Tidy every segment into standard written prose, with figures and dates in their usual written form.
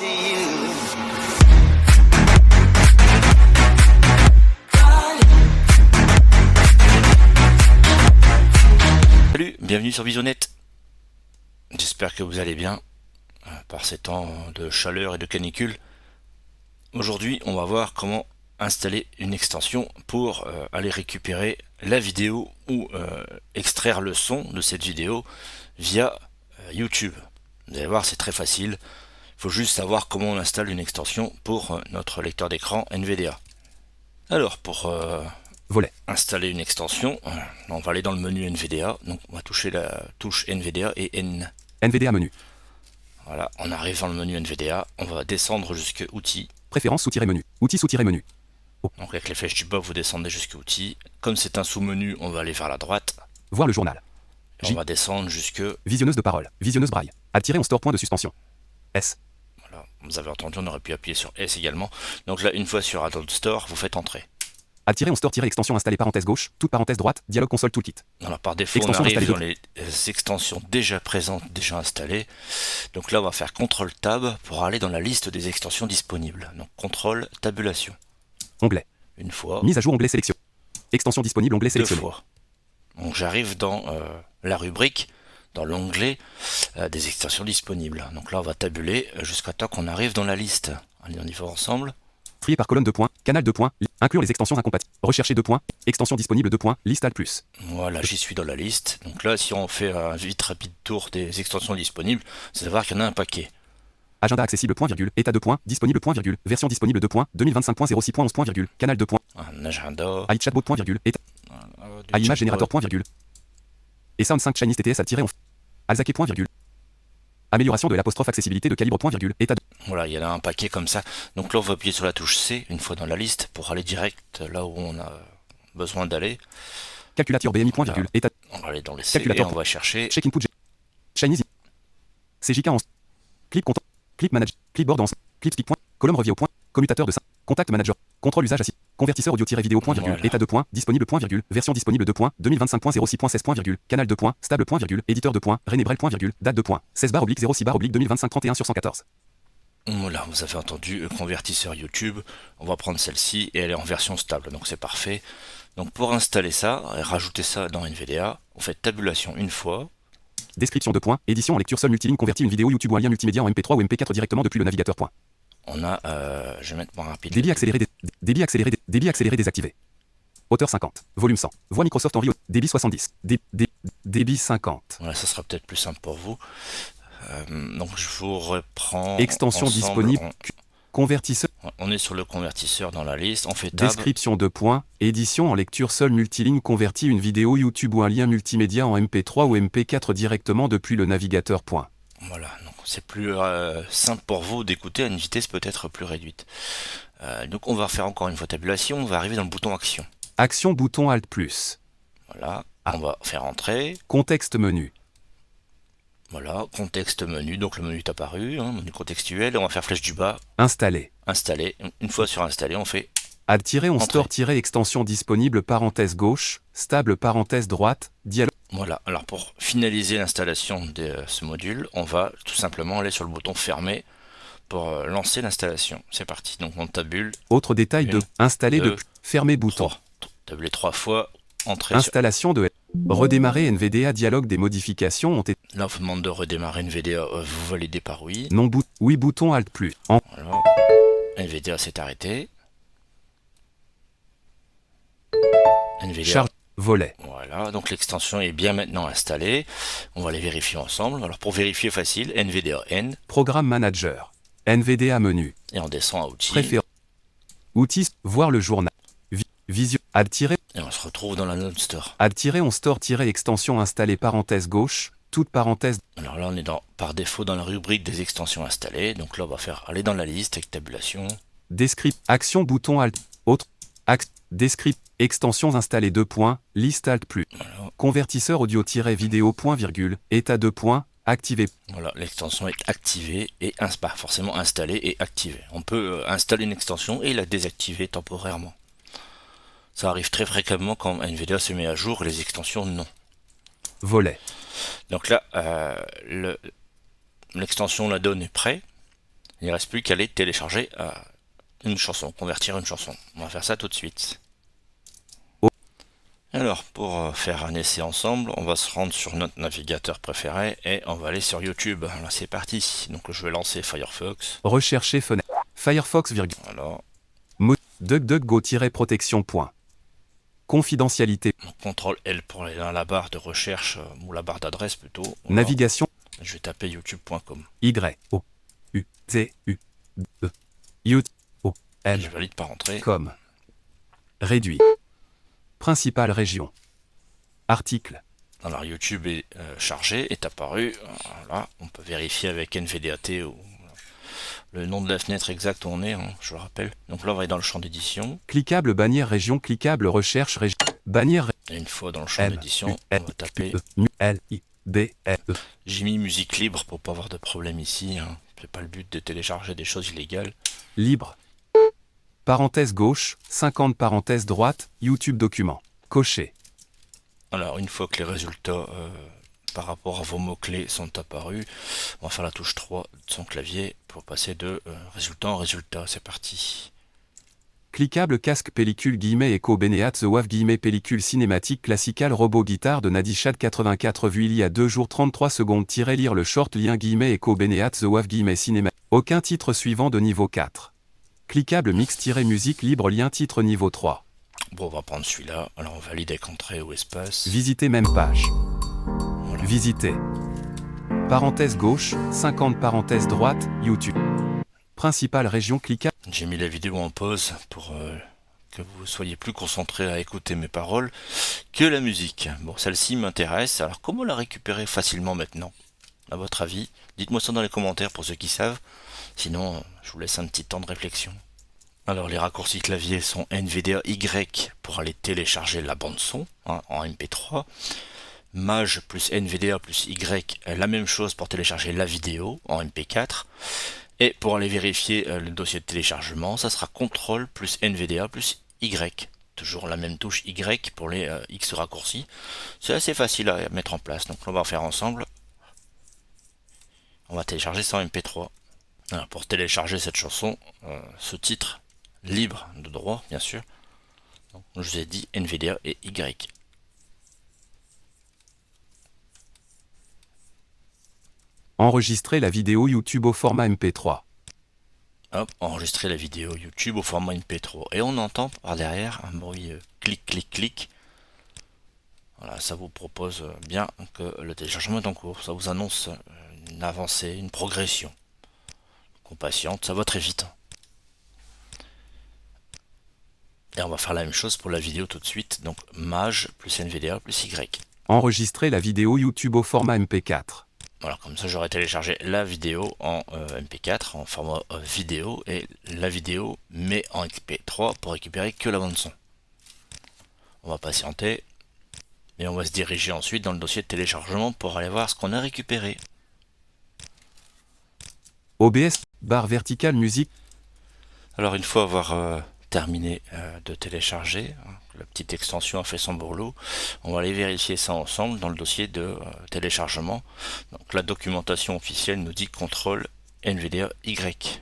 Salut, bienvenue sur Visionnette. J'espère que vous allez bien par ces temps de chaleur et de canicule. Aujourd'hui, on va voir comment installer une extension pour aller récupérer la vidéo ou extraire le son de cette vidéo via YouTube. Vous allez voir, c'est très facile. Il faut juste savoir comment on installe une extension pour notre lecteur d'écran NVDA. Alors, pour installer une extension, on va aller dans le menu NVDA. Donc, on va toucher la touche NVDA et NVDA menu. Voilà, on arrive dans le menu NVDA. On va descendre jusqu'à Outils. Préférences sous-menu. Outils sous-menu. Donc, avec les flèches du bas, vous descendez jusqu'à Outils. Comme c'est un sous-menu, on va aller vers la droite. Voir le journal. On va descendre jusque Visionneuse de parole. Visionneuse braille. On store point de suspension. S. Voilà, vous avez entendu, on aurait pu appuyer sur S également. Donc là, une fois sur Adult Store, vous faites entrer. On store extension installée parenthèse gauche, toute parenthèse droite, dialogue console toolkit. Alors par défaut, on arrive dans les extensions déjà présentes, déjà installées. Donc là, on va faire CTRL Tab pour aller dans la liste des extensions disponibles. Donc CTRL Tabulation. Onglet. Une fois. Mise à jour onglet sélection. Extension disponible onglet sélectionné. Deux fois. Donc j'arrive dans la rubrique, dans l'onglet des extensions disponibles. Donc là, on va tabuler jusqu'à temps qu'on arrive dans la liste. Allez, on y va ensemble. Trier par colonne 2 points, canal 2 points, inclure les extensions incompatibles, rechercher 2 points, extension disponible 2 points, liste alt plus. Voilà, j'y suis dans la liste. Donc là, si on fait un vite rapide tour des extensions disponibles, c'est de voir qu'il y en a un paquet. Agenda accessible point virgule, état 2 points, disponible point virgule, version disponible 2 points, 2025.06.11 point virgule, canal 2 points. Un agenda. AI chatbot point virgule, état. AI image générateur point virgule. Et Sound 5 Chinese TTS à-on. Alzake point virgule. Amélioration de l'apostrophe accessibilité de calibre point virgule, état 2. Voilà, il y en a un paquet comme ça. Donc là, on va appuyer sur la touche C une fois dans la liste pour aller direct là où on a besoin d'aller. Calculateur BMI point virgule, état. On va aller dans les C et on va chercher. Check input Chinese. CJK en clip content. Clip manager. Clipboard en clip stick point. Colonne review point. Commutateur de 5. Contact manager. Contrôle usage assis. Convertisseur audio-vidéo point virgule. Voilà. État 2 points. Disponible point virgule. Version disponible 2 points. 2025.06.16 point virgule. Canal 2 points. Stable point virgule. Éditeur 2 points. René Brel point virgule. Date 2 points. 16 bar oblique 06 bar oblique 2025 31 sur 114. Voilà, vous avez entendu convertisseur YouTube. On va prendre celle-ci et elle est en version stable, donc c'est parfait. Donc pour installer ça et rajouter ça dans NVDA, on fait tabulation une fois. Description de points. Édition en lecture seule multiligne convertit une vidéo YouTube ou un lien multimédia en MP3 ou MP4 directement depuis le navigateur. Point. On a, je vais mettre moins rapide. Débit accéléré désactivé. Hauteur 50. Volume 100. Voix Microsoft Henry. Débit 70. Débit 50. Voilà, ça sera peut-être plus simple pour vous. Donc je vous reprends. Extension ensemble. disponible. Convertisseur. On est sur le convertisseur dans la liste. On fait tab. Description de points. Édition en lecture seule multiligne convertit une vidéo YouTube ou un lien multimédia en MP3 ou MP4 directement depuis le navigateur. Point. Voilà, donc c'est plus simple pour vous d'écouter à une vitesse peut-être plus réduite. Donc on va faire encore une fois tabulation. On va arriver dans le bouton action. Action bouton Alt plus. Voilà, on va faire entrer. Contexte menu. Voilà, contexte menu, donc le menu est apparu, menu contextuel, on va faire flèche du bas. Installer. Installer, une fois sur installer, on fait Add-on store-extension disponible parenthèse gauche, stable parenthèse droite, dialogue. Voilà, alors pour finaliser l'installation de ce module, on va tout simplement aller sur le bouton fermer pour lancer l'installation. C'est parti, donc on tabule. Autre détail de installer de fermer bouton. Tabuler 3 fois, entrer. Installation de redémarrer NVDA dialogue des modifications ont été. Là on vous demande de redémarrer NVDA, vous validez par oui. Non oui bouton Alt plus. Voilà. NVDA s'est arrêté. NVDA. Charge volet. Voilà, donc l'extension est bien maintenant installée. On va les vérifier ensemble. Alors pour vérifier facile, NVDA N. Programme manager. NVDA menu. Et on descend à outils. Préférence. Outils, voir le journal. Vision. Add- Et on se retrouve dans la Note Store. Add-on store-extension installée parenthèse gauche, toute parenthèse. Alors là on est par défaut dans la rubrique des extensions installées. Donc là on va faire aller dans la liste avec tabulation. Descript. Action bouton Alt. Autre. Descript. Extensions installées 2 points. Liste Alt plus. Voilà. Convertisseur audio-vidéo point virgule. État 2 points. Activé. Voilà, l'extension est activée et pas forcément installée et activée. On peut installer une extension et la désactiver temporairement. Ça arrive très fréquemment quand NVIDIA se met à jour et les extensions non. Volet. Donc là, l'extension la donne est prêt. Il ne reste plus qu'à aller télécharger une chanson, convertir une chanson. On va faire ça tout de suite. Alors, pour faire un essai ensemble, on va se rendre sur notre navigateur préféré et on va aller sur YouTube. Alors, c'est parti. Donc, je vais lancer Firefox. Rechercher fenêtre. Firefox, Alors, DuckDuckGo-protection. Confidentialité. CTRL L pour aller dans la barre de recherche ou la barre d'adresse plutôt. Navigation. Je vais taper youtube.com. Y-O-U-T-U-E. U-O-L. Je valide par entrée. Com. Réduit. Principale région. Article. Alors YouTube est chargé, est apparu. Voilà, on peut vérifier avec NVDAT ou le nom de la fenêtre exacte où on est, hein, je le rappelle. Donc là on va aller dans le champ d'édition. Cliquable bannière région, cliquable recherche région. Bannière. Et une fois dans le champ d'édition, on va taper L-I-B-L-E. J'ai mis musique libre pour pas avoir de problème ici. Hein. C'est pas le but de télécharger des choses illégales. Libre. Parenthèse gauche, 50 parenthèse droite, YouTube document. Coché. Alors une fois que les résultats par rapport à vos mots-clés sont apparus, on va faire la touche 3 de son clavier pour passer de résultat en résultat. C'est parti. Cliquable casque pellicule guillemets écho Beneat The Wave guillemets pellicule cinématique classical robot guitare de Nadishad 84 vu il y a 2 jours 33 secondes lire le short lien guillemets écho Beneat The Wave guillemets cinéma. Aucun titre suivant de niveau 4. Cliquable mix-musique libre lien titre niveau 3. Bon, on va prendre celui-là. Alors on valide avec entrée ou espace. Visiter même page. Voilà. Visiter. Parenthèse gauche, 50 parenthèse droite, YouTube. Principale région cliquable. J'ai mis la vidéo en pause pour que vous soyez plus concentrés à écouter mes paroles que la musique. Bon, celle-ci m'intéresse. Alors comment la récupérer facilement maintenant, à votre avis? Dites-moi ça dans les commentaires pour ceux qui savent. Sinon, je vous laisse un petit temps de réflexion. Alors les raccourcis clavier sont NVDA Y pour aller télécharger la bande son hein, en MP3. Maj plus NVDA plus Y, la même chose pour télécharger la vidéo en MP4. Et pour aller vérifier le dossier de téléchargement, ça sera CTRL plus NVDA plus Y. Toujours la même touche Y pour les X raccourcis. C'est assez facile à mettre en place, donc on va faire ensemble. On va télécharger ça en MP3. Alors, pour télécharger cette chanson, ce titre, libre de droit bien sûr, donc, je vous ai dit NVDA et Y. Enregistrer la vidéo YouTube au format MP3. Hop, enregistrer la vidéo YouTube au format MP3. Et on entend par derrière un bruit clic, clic, clic. Voilà, ça vous propose bien que le téléchargement est en cours. Ça vous annonce une avancée, une progression. On patiente, ça va très vite. Et on va faire la même chose pour la vidéo tout de suite. Donc Maj plus NVDA plus Y. Enregistrer la vidéo YouTube au format MP4. Voilà, comme ça j'aurais téléchargé la vidéo en MP4 en format vidéo et la vidéo mais en MP3 pour récupérer que la bande son. On va patienter et on va se diriger ensuite dans le dossier de téléchargement pour aller voir ce qu'on a récupéré. OBS, barre verticale musique. Alors une fois avoir terminé de télécharger, la petite extension a fait son boulot, on va aller vérifier ça ensemble dans le dossier de téléchargement. Donc la documentation officielle nous dit CTRL NVDA Y.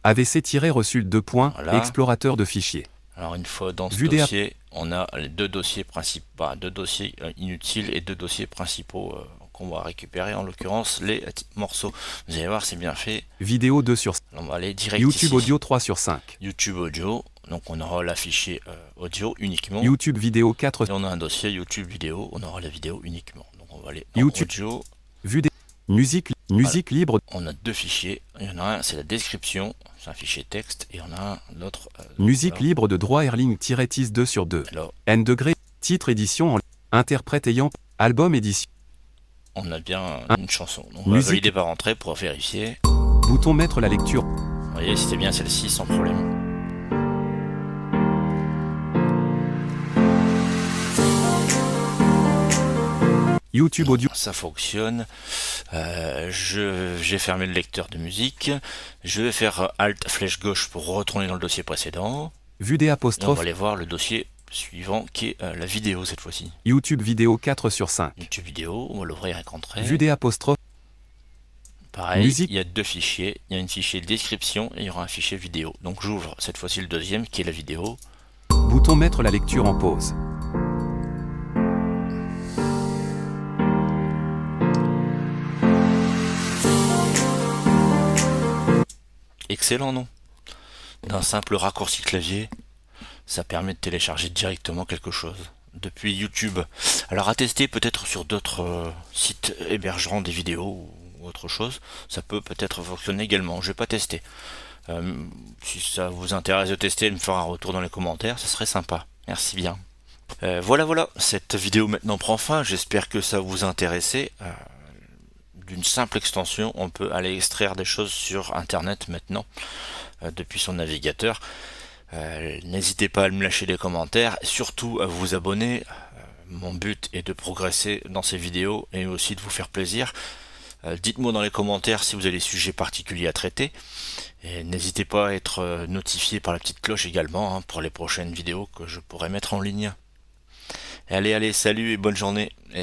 AVC-reçu 2 points, Voilà. explorateur de fichiers. Alors une fois dans ce dossier, on a les deux dossiers principaux, deux dossiers inutiles et deux dossiers principaux qu'on va récupérer, en l'occurrence les morceaux. Vous allez voir, c'est bien fait. Vidéo 2 sur 5. On va aller direct YouTube ici. audio 3 sur 5. YouTube audio, donc on aura la fichier audio uniquement. YouTube vidéo 4. Et on a un dossier YouTube vidéo, on aura la vidéo uniquement. Donc on va aller dans YouTube audio. Vue des musique libre. On a deux fichiers. Il y en a un, c'est la description, c'est un fichier texte, et on a un autre. Musique libre de droit Erling-TIS 2 sur 2. Alors, N degré. Titre édition en interprète ayant album édition. on a bien une chanson. Donc on va valider par entrée pour vérifier. Bouton mettre la lecture. Vous voyez, c'était bien celle-ci sans problème. YouTube audio. Ça fonctionne. J'ai fermé le lecteur de musique. Je vais faire Alt flèche gauche pour retourner dans le dossier précédent. Vue des Et on apostrophes. va aller voir le dossier suivant qui est la vidéo cette fois-ci. YouTube vidéo 4 sur 5. YouTube vidéo, on va l'ouvrir avec entrée. Vue des apostrophes. Pareil, Musique. il y a deux fichiers, il y a un fichier description et il y aura un fichier vidéo. Donc j'ouvre cette fois-ci le deuxième qui est la vidéo. Bouton mettre la lecture en pause. Excellent, non? D'un simple raccourci clavier, ça permet de télécharger directement quelque chose depuis YouTube. Alors à tester peut-être sur d'autres sites hébergeant des vidéos ou autre chose, ça peut peut-être fonctionner également. Je vais pas tester. Si ça vous intéresse de tester et de me faire un retour dans les commentaires, ça serait sympa. Merci bien. Voilà, cette vidéo maintenant prend fin. J'espère que ça vous intéressait. D'une simple extension, on peut aller extraire des choses sur Internet maintenant depuis son navigateur. N'hésitez pas à me lâcher des commentaires, et surtout à vous abonner. Mon but est de progresser dans ces vidéos et aussi de vous faire plaisir. Dites-moi dans les commentaires si vous avez des sujets particuliers à traiter. Et n'hésitez pas à être notifié par la petite cloche également pour les prochaines vidéos que je pourrai mettre en ligne. Allez, salut et bonne journée. Et